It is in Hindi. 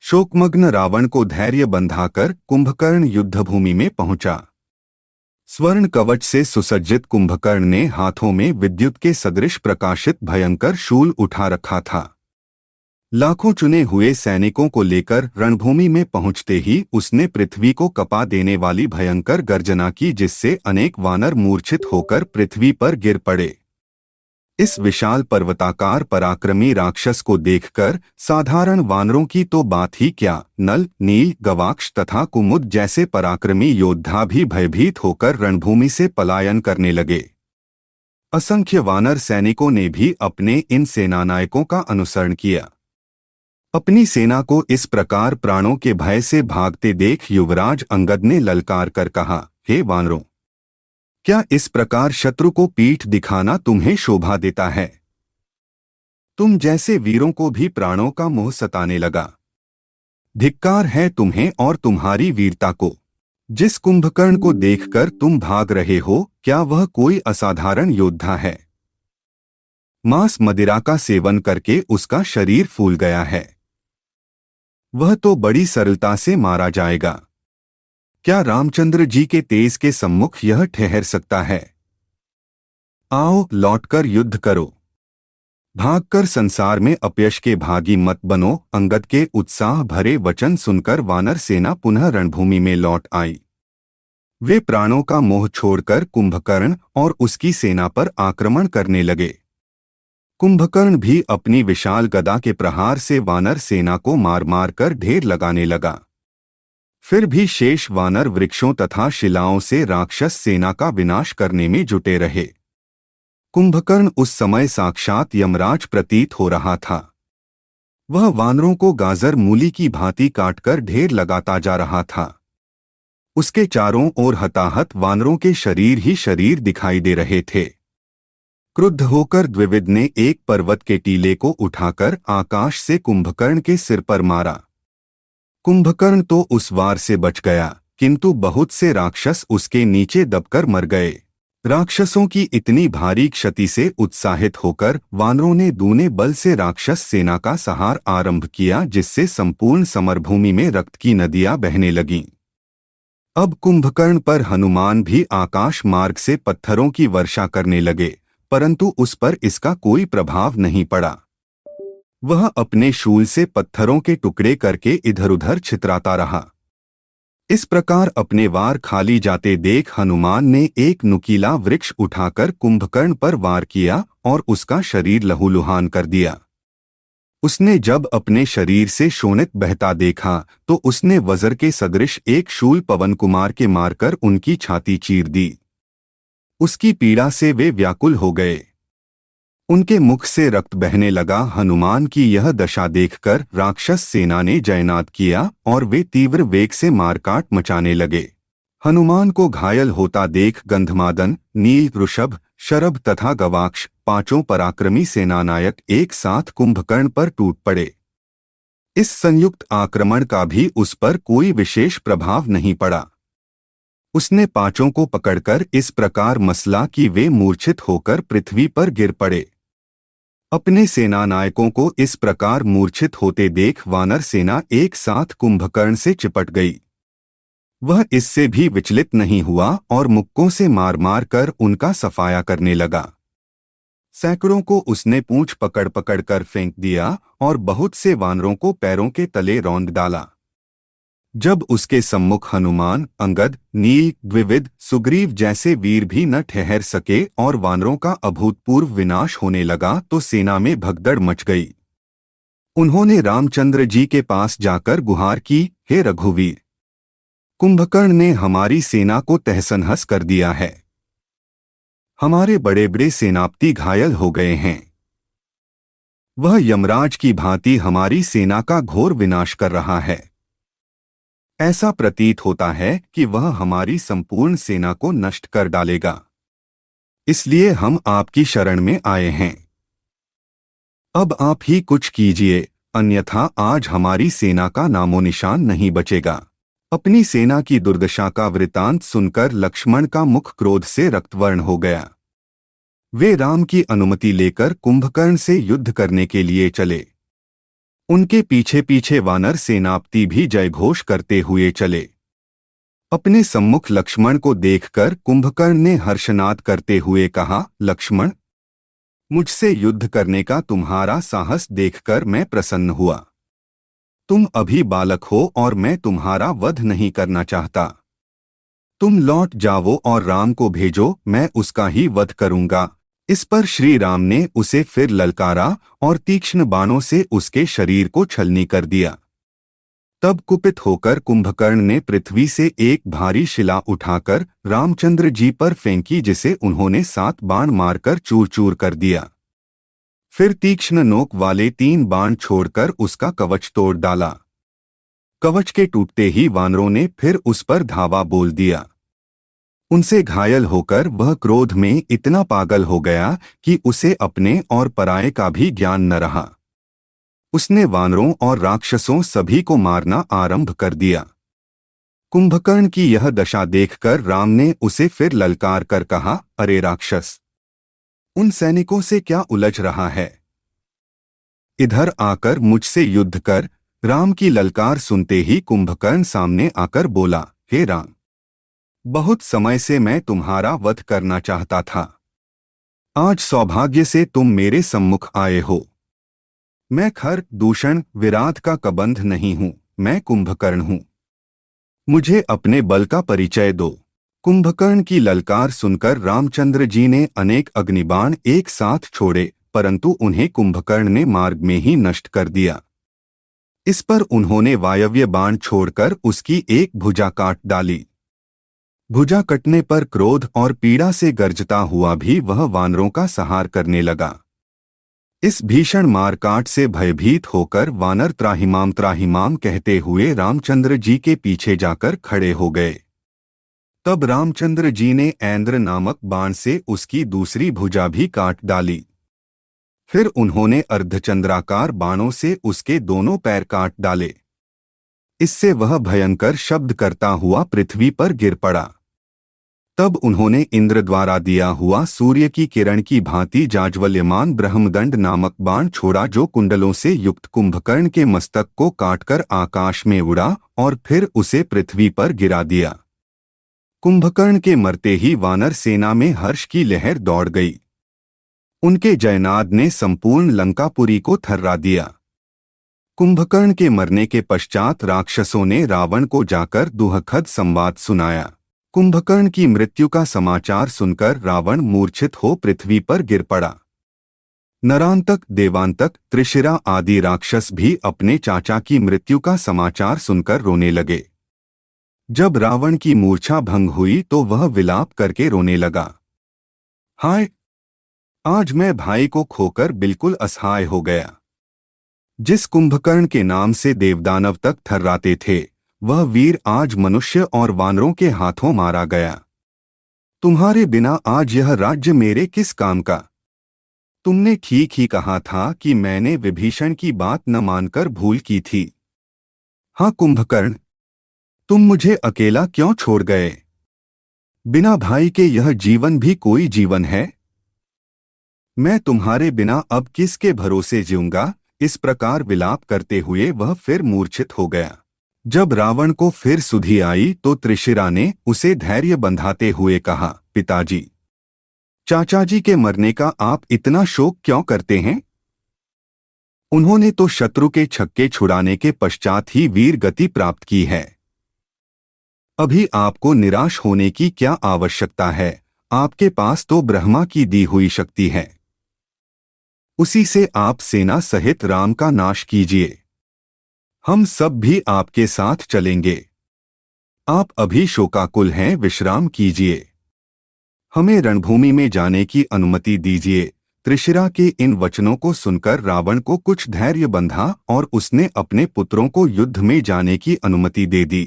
शोकमग्न रावण को धैर्य बंधाकर कुंभकर्ण युद्धभूमि में पहुंचा। स्वर्ण कवच से सुसज्जित कुंभकर्ण ने हाथों में विद्युत के सदृश प्रकाशित भयंकर शूल उठा रखा था। लाखों चुने हुए सैनिकों को लेकर रणभूमि में पहुंचते ही उसने पृथ्वी को कपा देने वाली भयंकर गर्जना की, जिससे अनेक वानर मूर्छित होकर पृथ्वी पर गिर पड़े। इस विशाल पर्वताकार पराक्रमी राक्षस को देखकर साधारण वानरों की तो बात ही क्या, नल, नील, गवाक्ष तथा कुमुद जैसे पराक्रमी योद्धा भी भयभीत होकर रणभूमि से पलायन करने लगे। असंख्य वानर सैनिकों ने भी अपने इन सेनानायकों का अनुसरण किया। अपनी सेना को इस प्रकार प्राणों के भय से भागते देख युवराज अंगद ने ललकार कर कहा, हे वानरों, क्या इस प्रकार शत्रु को पीठ दिखाना तुम्हें शोभा देता है? तुम जैसे वीरों को भी प्राणों का मोह सताने लगा। धिक्कार है तुम्हें और तुम्हारी वीरता को। जिस कुंभकर्ण को देखकर तुम भाग रहे हो, क्या वह कोई असाधारण योद्धा है? मांस मदिरा का सेवन करके उसका शरीर फूल गया है। वह तो बड़ी सरलता से मारा जाएगा। क्या रामचंद्र जी के तेज के सम्मुख यह ठहर सकता है? आओ, लौटकर युद्ध करो। भागकर संसार में अपयश के भागी मत बनो। अंगद के उत्साह भरे वचन सुनकर वानर सेना पुनः रणभूमि में लौट आई। वे प्राणों का मोह छोड़कर कुंभकर्ण और उसकी सेना पर आक्रमण करने लगे। कुंभकर्ण भी अपनी विशाल गदा के प्रहार से वानर सेना को मार मार कर ढेर लगाने लगा। फिर भी शेष वानर वृक्षों तथा शिलाओं से राक्षस सेना का विनाश करने में जुटे रहे। कुंभकर्ण उस समय साक्षात यमराज प्रतीत हो रहा था। वह वानरों को गाजर मूली की भांति काटकर ढेर लगाता जा रहा था। उसके चारों ओर हताहत वानरों के शरीर ही शरीर दिखाई दे रहे थे। क्रुद्ध होकर द्विविद ने एक पर्वत के टीले को उठाकर आकाश से कुंभकर्ण के सिर पर मारा। कुंभकर्ण तो उस वार से बच गया, किंतु बहुत से राक्षस उसके नीचे दबकर मर गए। राक्षसों की इतनी भारी क्षति से उत्साहित होकर वानरों ने दूने बल से राक्षस सेना का संहार आरंभ किया, जिससे संपूर्ण समरभूमि में रक्त की नदियां बहने लगीं। अब कुंभकर्ण पर हनुमान भी आकाश मार्ग से पत्थरों की वर्षा करने लगे, परंतु उस पर इसका कोई प्रभाव नहीं पड़ा। वह अपने शूल से पत्थरों के टुकड़े करके इधर उधर छितराता रहा। इस प्रकार अपने वार खाली जाते देख हनुमान ने एक नुकीला वृक्ष उठाकर कुंभकर्ण पर वार किया और उसका शरीर लहूलुहान कर दिया। उसने जब अपने शरीर से शोणित बहता देखा तो उसने वज्र के सदृश एक शूल पवन कुमार के मारकर उनकी छाती चीर दी। उसकी पीड़ा से वे व्याकुल हो गए। उनके मुख से रक्त बहने लगा। हनुमान की यह दशा देखकर राक्षस सेना ने जयनाद किया और वे तीव्र वेग से मारकाट मचाने लगे। हनुमान को घायल होता देख गंधमादन, नील, ऋषभ, शरभ तथा गवाक्ष पांचों पराक्रमी सेनानायक एक साथ कुंभकर्ण पर टूट पड़े। इस संयुक्त आक्रमण का भी उस पर कोई विशेष प्रभाव नहीं पड़ा। उसने पांचों को पकड़कर इस प्रकार मसला कि वे मूर्छित होकर पृथ्वी पर गिर पड़े। अपने सेनानायकों को इस प्रकार मूर्छित होते देख वानर सेना एक साथ कुंभकर्ण से चिपट गई। वह इससे भी विचलित नहीं हुआ और मुक्कों से मार मार कर उनका सफाया करने लगा। सैकड़ों को उसने पूंछ पकड़ पकड़ कर फेंक दिया और बहुत से वानरों को पैरों के तले रौंद डाला। जब उसके सम्मुख हनुमान, अंगद, नील, द्विविद, सुग्रीव जैसे वीर भी न ठहर सके और वानरों का अभूतपूर्व विनाश होने लगा तो सेना में भगदड़ मच गई। उन्होंने रामचंद्र जी के पास जाकर गुहार की, हे रघुवीर, कुंभकर्ण ने हमारी सेना को तहस-नहस कर दिया है। हमारे बड़े बड़े सेनापति घायल हो गए हैं। वह यमराज की भांति हमारी सेना का घोर विनाश कर रहा है। ऐसा प्रतीत होता है कि वह हमारी संपूर्ण सेना को नष्ट कर डालेगा। इसलिए हम आपकी शरण में आए हैं। अब आप ही कुछ कीजिए, अन्यथा आज हमारी सेना का नामो निशान नहीं बचेगा। अपनी सेना की दुर्दशा का वृतांत सुनकर लक्ष्मण का मुख क्रोध से रक्तवर्ण हो गया। वे राम की अनुमति लेकर कुंभकर्ण से युद्ध करने के लिए चले। उनके पीछे पीछे वानर सेनापति भी जयघोष करते हुए चले। अपने सम्मुख लक्ष्मण को देखकर कुंभकर्ण ने हर्षनाद करते हुए कहा, लक्ष्मण, मुझसे युद्ध करने का तुम्हारा साहस देखकर मैं प्रसन्न हुआ। तुम अभी बालक हो और मैं तुम्हारा वध नहीं करना चाहता। तुम लौट जाओ और राम को भेजो, मैं उसका ही वध करूंगा। इस पर श्री राम ने उसे फिर ललकारा और तीक्ष्ण बाणों से उसके शरीर को छलनी कर दिया। तब कुपित होकर कुंभकर्ण ने पृथ्वी से एक भारी शिला उठाकर रामचंद्र जी पर फेंकी, जिसे उन्होंने 7 बाण मारकर चूर चूर कर दिया। फिर तीक्ष्ण नोक वाले 3 बाण छोड़कर उसका कवच तोड़ डाला। कवच के टूटते ही वानरों ने फिर उस पर धावा बोल दिया। उनसे घायल होकर वह क्रोध में इतना पागल हो गया कि उसे अपने और पराये का भी ज्ञान न रहा। उसने वानरों और राक्षसों सभी को मारना आरंभ कर दिया। कुंभकर्ण की यह दशा देखकर राम ने उसे फिर ललकार कर कहा, अरे राक्षस, उन सैनिकों से क्या उलझ रहा है? इधर आकर मुझसे युद्ध कर। राम की ललकार सुनते ही कुंभकर्ण सामने आकर बोला, हे राम, बहुत समय से मैं तुम्हारा वध करना चाहता था। आज सौभाग्य से तुम मेरे सम्मुख आए हो। मैं खर, दूषण, विराध का कबंध नहीं हूं, मैं कुंभकर्ण हूं। मुझे अपने बल का परिचय दो। कुंभकर्ण की ललकार सुनकर रामचंद्र जी ने अनेक अग्निबाण एक साथ छोड़े, परंतु उन्हें कुंभकर्ण ने मार्ग में ही नष्ट कर दिया। इस पर उन्होंने वायव्य बाण छोड़कर उसकी एक भुजा काट डाली। भुजा कटने पर क्रोध और पीड़ा से गर्जता हुआ भी वह वानरों का संहार करने लगा। इस भीषण मारकाट से भयभीत होकर वानर त्राहिमाम कहते हुए रामचंद्र जी के पीछे जाकर खड़े हो गए। तब रामचंद्र जी ने ऐन्द्र नामक बाण से उसकी दूसरी भुजा भी काट डाली। फिर उन्होंने अर्धचंद्राकार बाणों से उसके दोनों पैर काट डाले। इससे वह भयंकर शब्द करता हुआ पृथ्वी पर गिर पड़ा। तब उन्होंने इंद्र द्वारा दिया हुआ सूर्य की किरण की भांति जाज्वल्यमान ब्रह्मदंड नामक बाण छोड़ा, जो कुंडलों से युक्त कुंभकर्ण के मस्तक को काटकर आकाश में उड़ा और फिर उसे पृथ्वी पर गिरा दिया। कुंभकर्ण के मरते ही वानर सेना में हर्ष की लहर दौड़ गई। उनके जयनाद ने संपूर्ण लंकापुरी को थर्रा दिया। कुंभकर्ण के मरने के पश्चात राक्षसों ने रावण को जाकर दुखद संवाद सुनाया। कुंभकर्ण की मृत्यु का समाचार सुनकर रावण मूर्छित हो पृथ्वी पर गिर पड़ा। नरांतक, देवांतक, त्रिशिरा आदि राक्षस भी अपने चाचा की मृत्यु का समाचार सुनकर रोने लगे। जब रावण की मूर्छा भंग हुई तो वह विलाप करके रोने लगा, हाय, आज मैं भाई को खोकर बिल्कुल असहाय हो गया। जिस कुंभकर्ण के नाम से देवदानव तक थर्राते थे, वह वीर आज मनुष्य और वानरों के हाथों मारा गया। तुम्हारे बिना आज यह राज्य मेरे किस काम का? तुमने ठीक ही कहा था कि मैंने विभीषण की बात न मानकर भूल की थी। हाँ कुंभकर्ण, तुम मुझे अकेला क्यों छोड़ गए? बिना भाई के यह जीवन भी कोई जीवन है? मैं तुम्हारे बिना अब किसके भरोसे जीऊंगा? इस प्रकार विलाप करते हुए वह फिर मूर्छित हो गया। जब रावण को फिर सुधि आई तो त्रिशिरा ने उसे धैर्य बंधाते हुए कहा, पिताजी, चाचा जी के मरने का आप इतना शोक क्यों करते हैं? उन्होंने तो शत्रु के छक्के छुड़ाने के पश्चात ही वीर गति प्राप्त की है। अभी आपको निराश होने की क्या आवश्यकता है? आपके पास तो ब्रह्मा की दी हुई शक्ति है। उसी से आप सेना सहित राम का नाश कीजिए। हम सब भी आपके साथ चलेंगे। आप अभी शोकाकुल हैं, विश्राम कीजिए। हमें रणभूमि में जाने की अनुमति दीजिए। त्रिशिरा के इन वचनों को सुनकर रावण को कुछ धैर्य बंधा और उसने अपने पुत्रों को युद्ध में जाने की अनुमति दे दी।